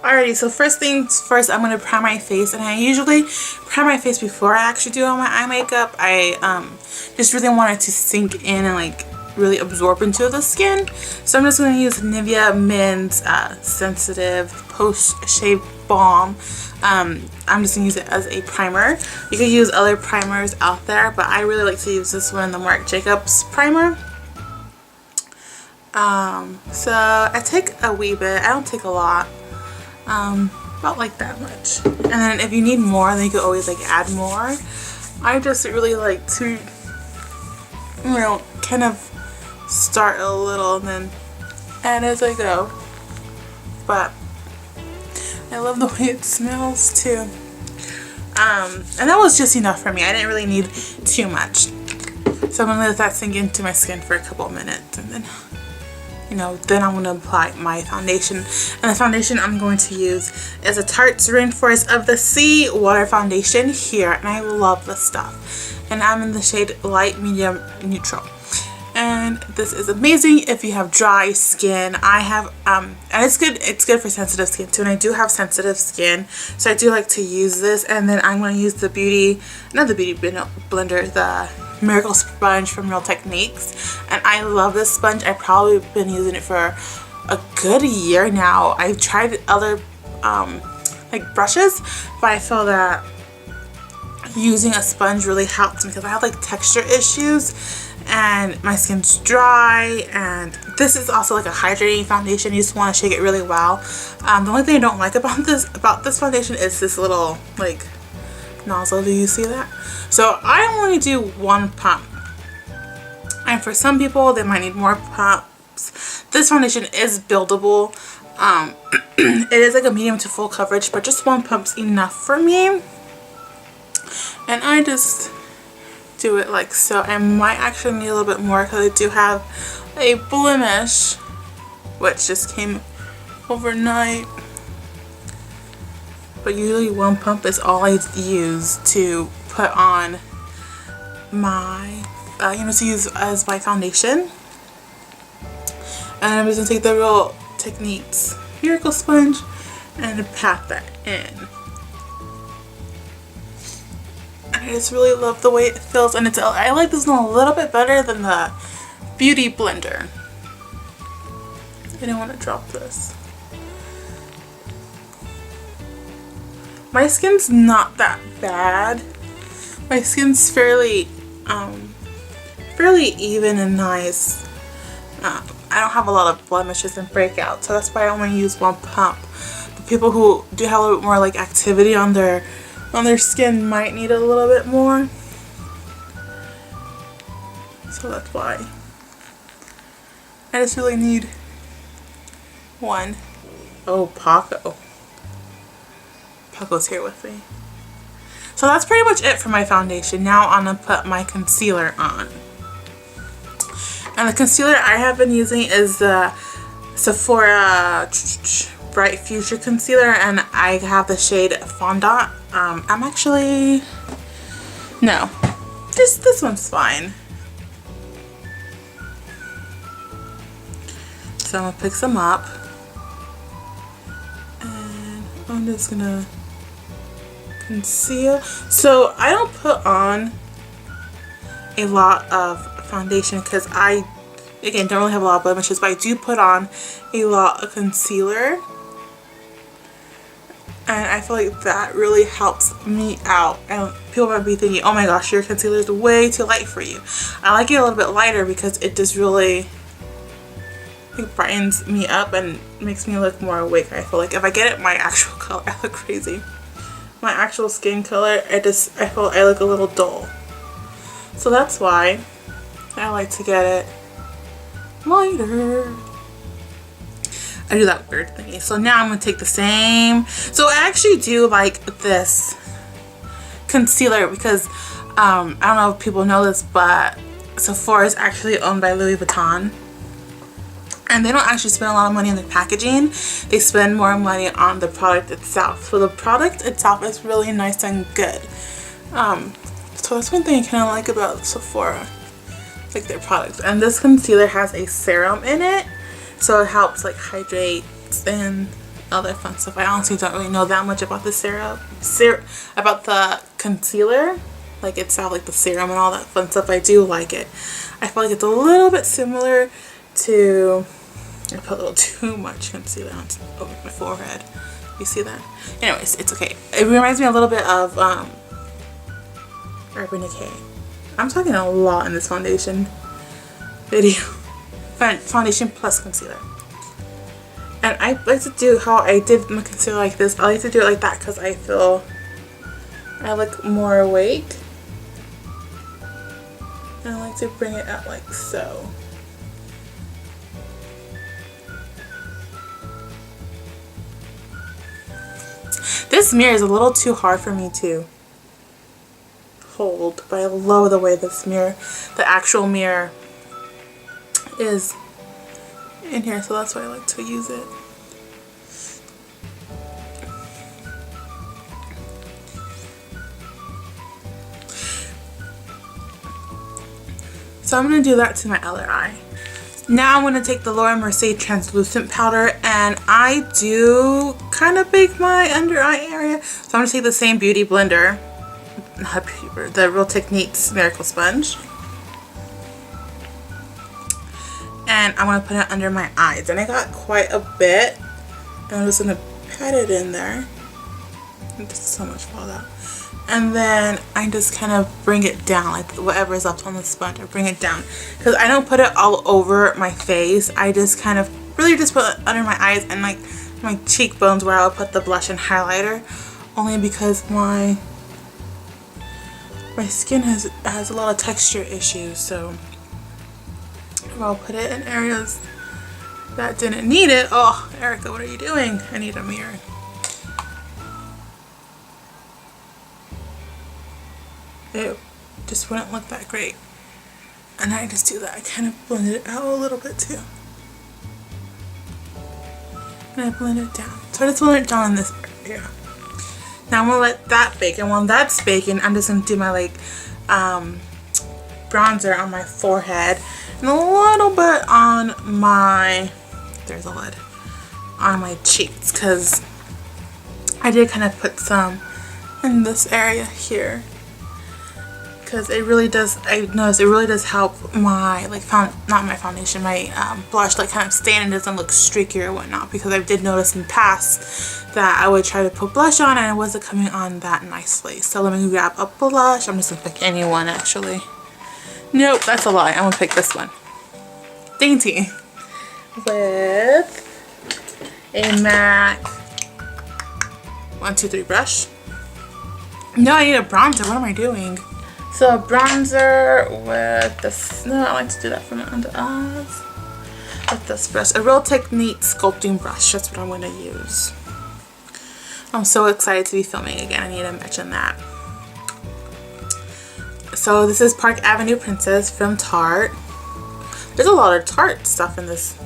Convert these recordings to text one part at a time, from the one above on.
Alrighty, so first things first, I'm gonna prime my face, and I usually prime my face before I actually do all my eye makeup. I just really want it to sink in and like really absorb into the skin. So I'm just gonna use Nivea Men's Sensitive Post Shave Balm. I'm just gonna use it as a primer. You could use other primers out there, but I really like to use this one, the Marc Jacobs primer. So I take a wee bit. I don't take a lot. About like that much. And then if you need more, then you could always like add more. I just really like to, you know, kind of start a little and then add as I go. But I love the way it smells too. And that was just enough for me. I didn't really need too much. So I'm gonna let that sink into my skin for a couple of minutes, and then, you know, then I'm going to apply my foundation. And the foundation I'm going to use is a Tarte's Rainforest of the Sea Water Foundation here. And I love this stuff. And I'm in the shade Light Medium Neutral. And this is amazing if you have dry skin. I have, and it's good for sensitive skin too. And I do have sensitive skin, so I do like to use this. And then I'm going to use the not the Beauty Blender, the Miracle Sponge from Real Techniques. And I love this sponge. I've probably been using it for a good year now. I've tried other like brushes, but I feel that using a sponge really helps me because I have like texture issues and my skin's dry. And this is also like a hydrating foundation. You just want to shake it really well. The only thing I don't like about this foundation is this little like nozzle. Do you see that? So I only do one pump, and for some people they might need more pumps. This foundation is buildable. It is like a medium to full coverage, but just one pump's enough for me. And I just do it like so. I might actually need a little bit more because I do have a blemish which just came overnight. But usually one pump is all I use to put on my, to use as my foundation. And I'm just going to take the Real Techniques Miracle Sponge and pat that in. And I just really love the way it feels. And I like this one a little bit better than the Beauty Blender. I didn't want to drop this. My skin's not that bad. My skin's fairly even and nice. I don't have a lot of blemishes and breakouts, so that's why I only use one pump. But people who do have a little bit more like activity on their skin might need a little bit more. So that's why. I just really need one. Oh, Paco's here with me. So that's pretty much it for my foundation. Now I'm gonna put my concealer on. And the concealer I have been using is the Sephora Bright Future Concealer, and I have the shade Fondant. I'm actually, no, this one's fine. So I'm gonna pick some up, and I'm just gonna conceal. So I don't put on a lot of foundation because I, again, don't really have a lot of blemishes, but I do put on a lot of concealer, and I feel like that really helps me out. And people might be thinking, oh my gosh, your concealer is way too light for you. I like it a little bit lighter because it just really, it brightens me up and makes me look more awake. I feel like if I get it my actual color, I look crazy. My actual skin color, I feel I look a little dull. So that's why I like to get it lighter. I do that weird thingy. So now I'm going to take the same. So I actually do like this concealer because I don't know if people know this, but Sephora is actually owned by Louis Vuitton. And they don't actually spend a lot of money on their packaging. They spend more money on the product itself. So the product itself is really nice and good. So that's one thing I kind of like about Sephora, like their products. And this concealer has a serum in it, so it helps like hydrate and other fun stuff. I honestly don't really know that much about the about the concealer, like itself, like the serum and all that fun stuff. I do like it. I feel like it's a little bit similar to, I put a little too much concealer on over my forehead. You see that? Anyways, it's okay. It reminds me a little bit of Urban Decay. I'm talking a lot in this foundation video. Foundation plus concealer. And I like to do how I did my concealer like this. I like to do it like that because I feel I look more awake. And I like to bring it out like so. This mirror is a little too hard for me to hold, but I love the way this mirror, the actual mirror, is in here, so that's why I like to use it. So I'm going to do that to my other eye. Now I'm going to take the Laura Mercier translucent powder, and I do kind of bake my under eye area. So I'm going to take the same beauty blender, the Real Techniques Miracle Sponge, and I'm going to put it under my eyes. And I got quite a bit, and I'm just going to pat it in there. Just so much falls out. And then I just kind of bring it down, like whatever is left on the sponge, I bring it down. Because I don't put it all over my face. I just kind of really just put it under my eyes and like my cheekbones where I'll put the blush and highlighter. Only because my skin has a lot of texture issues. So I'll put it in areas that didn't need it. Oh, Erica, what are you doing? I need a mirror. It just wouldn't look that great. And I just do that. I kind of blend it out a little bit too. And I blend it down. So I just blend it down in this area. Now I'm going to let that bake. And while that's baking, I'm just going to do my like bronzer on my forehead. And a little bit on my, there's a lid, on my cheeks. Because I did kind of put some in this area here. Because it really does, I noticed it really does help my, like, not my foundation, my blush, like, kind of stain and doesn't look streaky or whatnot. Because I did notice in the past that I would try to put blush on and it wasn't coming on that nicely. So let me grab a blush. I'm just going to pick any one, actually. Nope, that's a lie. I'm going to pick this one. Dainty. With a MAC 123 brush. No, I need a bronzer. What am I doing? So a bronzer with this, no, I like to do that for my under eyes. With this brush, a Real Techniques sculpting brush, that's what I'm going to use. I'm so excited to be filming again, I need to mention that. So this is Park Avenue Princess from Tarte. There's a lot of Tarte stuff in this.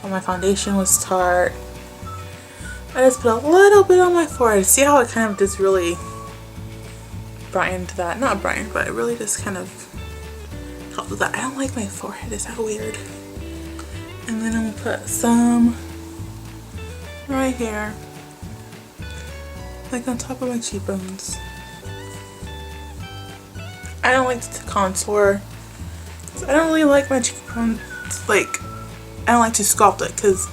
Oh, my foundation was Tarte. I just put a little bit on my forehead. See how it kind of just really brightened that, not brightened, but it really just kind of helped with that. I don't like my forehead, is that weird? And then I'm gonna put some right here, like on top of my cheekbones. I don't like to contour, I don't really like my cheekbones, like, I don't like to sculpt it because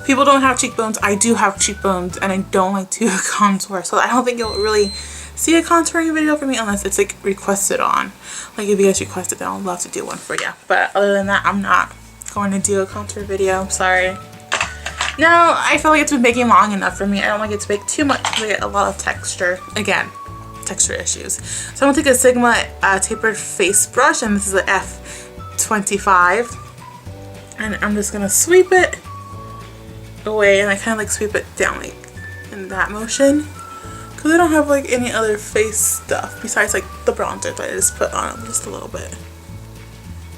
people don't have cheekbones. I do have cheekbones and I don't like to contour, so I don't think you'll really see a contouring video for me unless it's like requested on. Like if you guys requested, then I'd love to do one for you. But other than that, I'm not going to do a contour video. I'm sorry. No, I feel like it's been baking long enough for me. I don't like it to bake too much to get a lot of texture. Again, texture issues. So I'm going to take a Sigma tapered face brush, and this is an F25. And I'm just going to sweep it away, and I kind of like sweep it down like in that motion. Because I don't have like any other face stuff besides like the bronzer that I just put on just a little bit.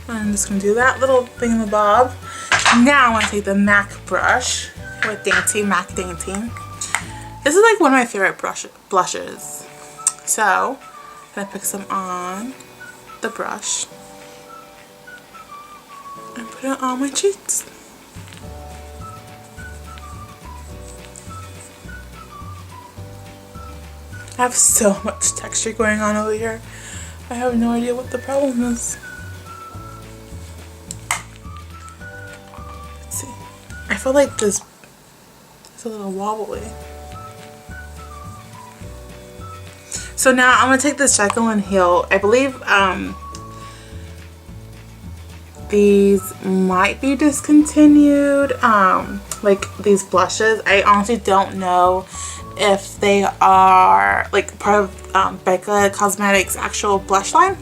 And I'm just going to do that little thingamabob. Now I'm going to take the MAC brush with Dainty, MAC Dainty. This is like one of my favorite blushes. So I'm going to pick some on the brush and put it on my cheeks. I have so much texture going on over here. I have no idea what the problem is. Let's see. I feel like this is a little wobbly. So now I'm gonna take this Jekyll and Hill. I believe these might be discontinued. Like these blushes. I honestly don't know if they are like part of Becca Cosmetics' actual blush line.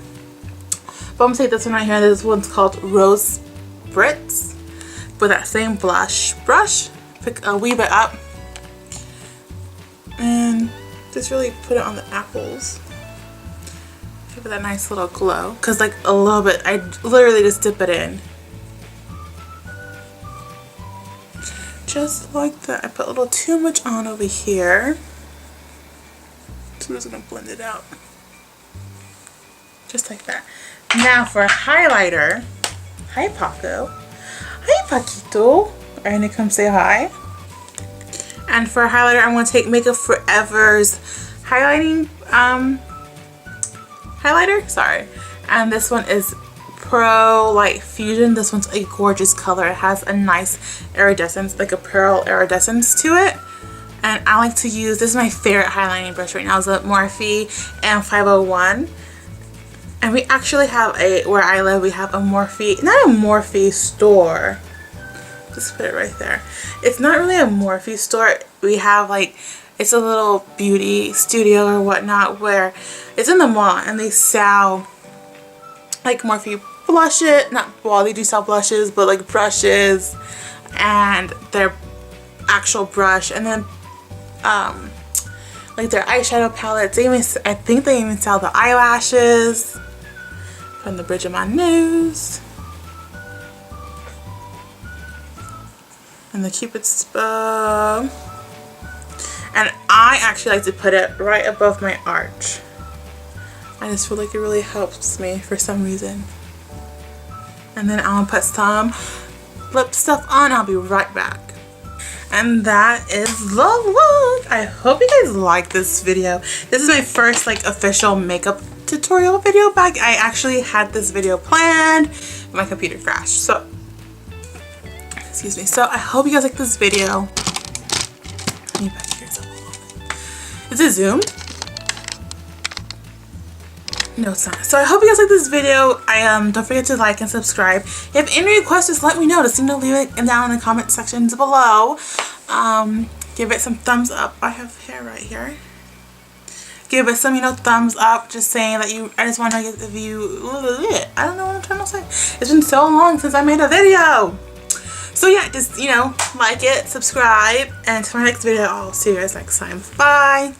But I'm gonna take this one right here. This one's called Rose Brits. With that same blush brush, pick a wee bit up and just really put it on the apples. Give it that nice little glow. Cause like a little bit, I literally just dip it in. Just like that. I put a little too much on over here. So I'm just gonna blend it out. Just like that. Now for a highlighter. Hi Paco. Hi Paquito. Are you gonna come say hi? And for a highlighter, I'm gonna take Makeup Forever's highlighting highlighter. Sorry. And this one is Pro Light Fusion. This one's a gorgeous color. It has a nice iridescence, like a pearl iridescence to it. And I like to use, this is my favorite highlighting brush right now, is a Morphe M501. And we actually have where I live, we have a Morphe, not a Morphe store. Just put it right there. It's not really a Morphe store. We have like, it's a little beauty studio or whatnot where it's in the mall and they sell like Morphe blushes, well they do sell blushes, but like brushes and their actual brush, and then like their eyeshadow palettes. They even, I think they even sell the eyelashes from the bridge of my nose and the Cupid's bow. And I actually like to put it right above my arch. I just feel like it really helps me for some reason. And then I'm gonna put some lip stuff on. I'll be right back. And that is the look. I hope you guys like this video. This is my first like official makeup tutorial video back. I actually had this video planned, but my computer crashed. So, excuse me. So I hope you guys like this video. Let me back here. Is it Zoom? No, it's not. So I hope you guys like this video. Don't forget to like and subscribe. If you have any requests, just let me know. Just leave it down in the comment sections below. Give it some thumbs up. I have hair right here. Give it some, thumbs up. Just saying that I just want to get the view. I don't know what I'm trying to say. It's been so long since I made a video. So yeah, just, like it, subscribe, and to my next video, I'll see you guys next time. Bye.